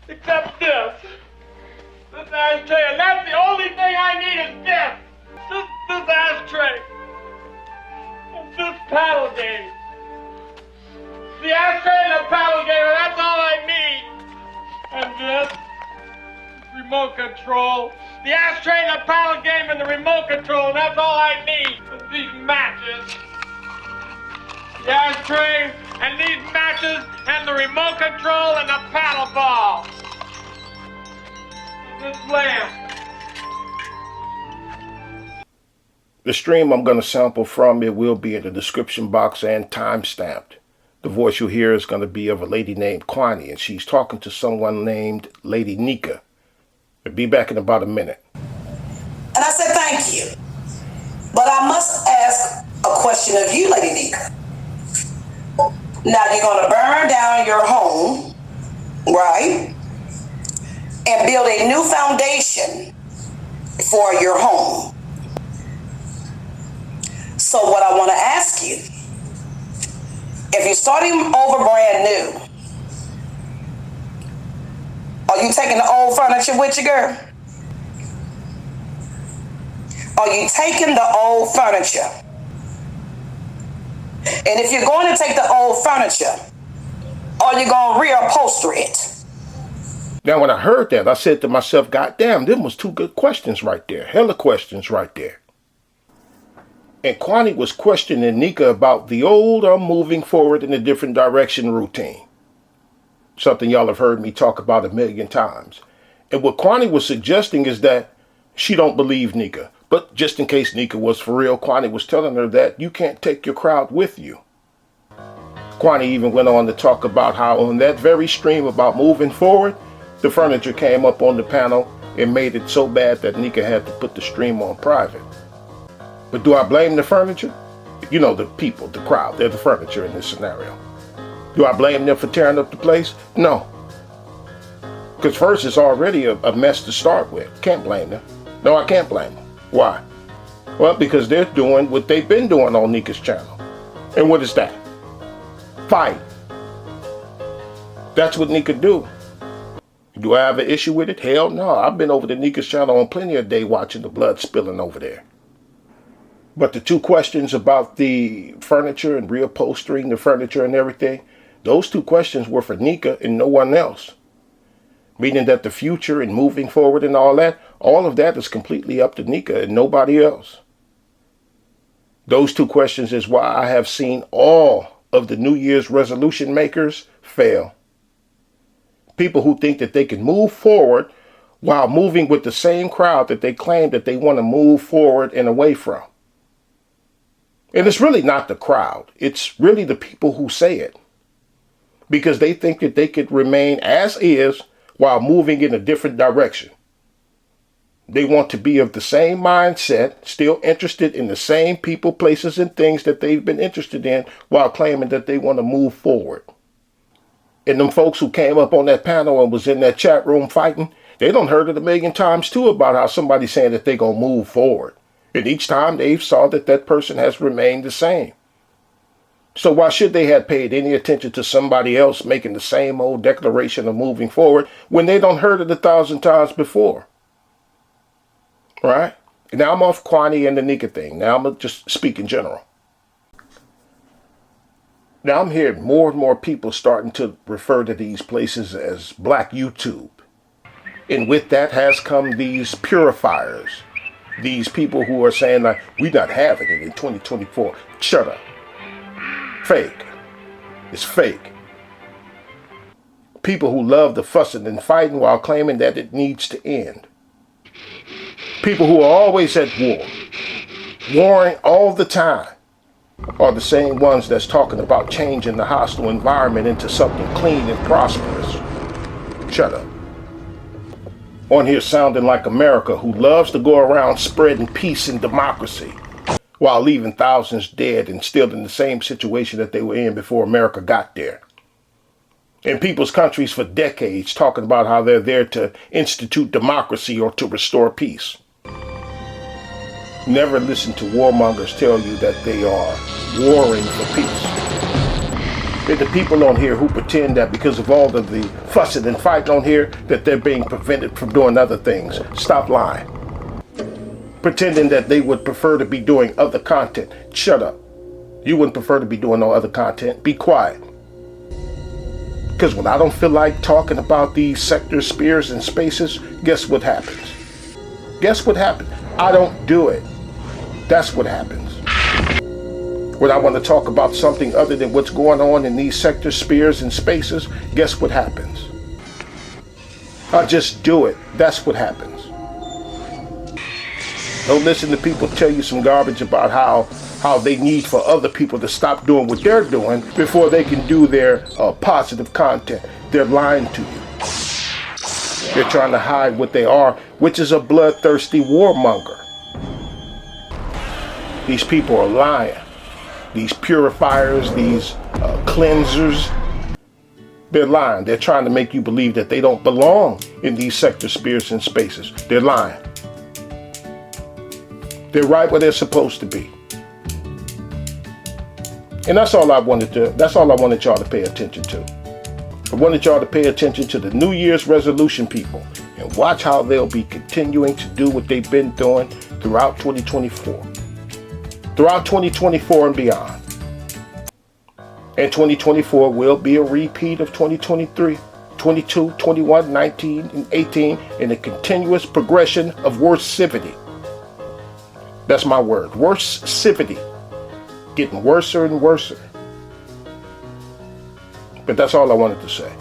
Except this. This ashtray, and that's the only thing I need is this. This ashtray. And this paddle game. The ashtray and the paddle game, and that's all I need. And this remote control. The ashtray and the paddle game and the remote control, and that's all I need. And these matches. The ashtray and these matches and the remote control and the paddle ball. This lamp. The stream I'm going to sample from, it will be in the description box and time-stamped. The voice you'll hear is going to be of a lady named Quanney, and she's talking to someone named Lady Nika. I'll be back in about a minute. And I said, thank you. But I must ask a question of you, Lady Nika. Now, you're going to burn down your home, right? And build a new foundation for your home. So what I want to ask you, if you're starting over brand new, are you taking the old furniture with you, girl? Are you taking the old furniture? And if you're going to take the old furniture, are you going to reupholster it? Now, when I heard that, I said to myself, God damn, them was two good questions right there. Hella questions right there. And Quanney was questioning Nika about the old moving forward in a different direction routine. Something y'all have heard me talk about a million times. And what Quanney was suggesting is that she don't believe Nika. But just in case Nika was for real, Quanney was telling her that you can't take your crowd with you. Quanney even went on to talk about how on that very stream about moving forward, the furniture came up on the panel and made it so bad that Nika had to put the stream on private. But do I blame the furniture? You know, the people, the crowd, they're the furniture in this scenario. Do I blame them for tearing up the place? No. Because first, it's already a mess to start with. Can't blame them. No, I can't blame them. Why? Well, because they're doing what they've been doing on Nika's channel. And what is that? Fight. That's what Nika do. Do I have an issue with it? Hell no. I've been over to Nika's channel on plenty of days watching the blood spilling over there. But the two questions about the furniture and reupholstering the furniture and everything, those two questions were for Nika and no one else. Meaning that the future and moving forward and all of that is completely up to Nika and nobody else. Those two questions is why I have seen all of the New Year's resolution makers fail. People who think that they can move forward while moving with the same crowd that they claim that they want to move forward and away from. And it's really not the crowd. It's really the people who say it. Because they think that they could remain as is while moving in a different direction. They want to be of the same mindset, still interested in the same people, places, and things that they've been interested in while claiming that they want to move forward. And them folks who came up on that panel and was in that chat room fighting, they done heard it a million times too about how somebody's saying that they gonna move forward. And each time they saw that that person has remained the same. So why should they have paid any attention to somebody else making the same old declaration of moving forward when they done heard it 1,000 times before? Right? Now I'm off Quanney and the Nika thing. Now I'm going to just speak in general. Now I'm hearing more and more people starting to refer to these places as Black YouTube. And with that has come these purifiers. These people who are saying like, we not having it in 2024. Shut up. Fake. It's fake. People who love the fussing and fighting while claiming that it needs to end. People who are always at war, warring all the time, are the same ones that's talking about changing the hostile environment into something clean and prosperous. Shut up. On here sounding like America, who loves to go around spreading peace and democracy while leaving thousands dead and still in the same situation that they were in before America got there. In people's countries for decades talking about how they're there to institute democracy or to restore peace. Never listen to warmongers tell you that they are warring for peace. And the people on here who pretend that because of all of the fussing and fighting on here, that they're being prevented from doing other things. Stop lying. Pretending that they would prefer to be doing other content. Shut up. You wouldn't prefer to be doing no other content. Be quiet. Because when I don't feel like talking about these sectors, spheres, and spaces, guess what happens? Guess what happens? I don't do it. That's what happens. When I want to talk about something other than what's going on in these sectors, spheres, and spaces, guess what happens? I just do it. That's what happens. Don't listen to people tell you some garbage about how they need for other people to stop doing what they're doing before they can do their positive content. They're lying to you. They're trying to hide what they are, which is a bloodthirsty warmonger. These people are lying. These purifiers, these cleansers, they're lying. They're trying to make you believe that they don't belong in these sectors, spheres, and spaces. They're lying. They're right where they're supposed to be. And that's all I wanted y'all to pay attention to. I wanted y'all to pay attention to the New Year's resolution people and watch how they'll be continuing to do what they've been doing throughout 2024. Throughout 2024 and beyond. And 2024 will be a repeat of 2023, 22, 21, 19, and 18 in a continuous progression of worsivity. That's my word, worsivity. Getting worser and worser. But that's all I wanted to say.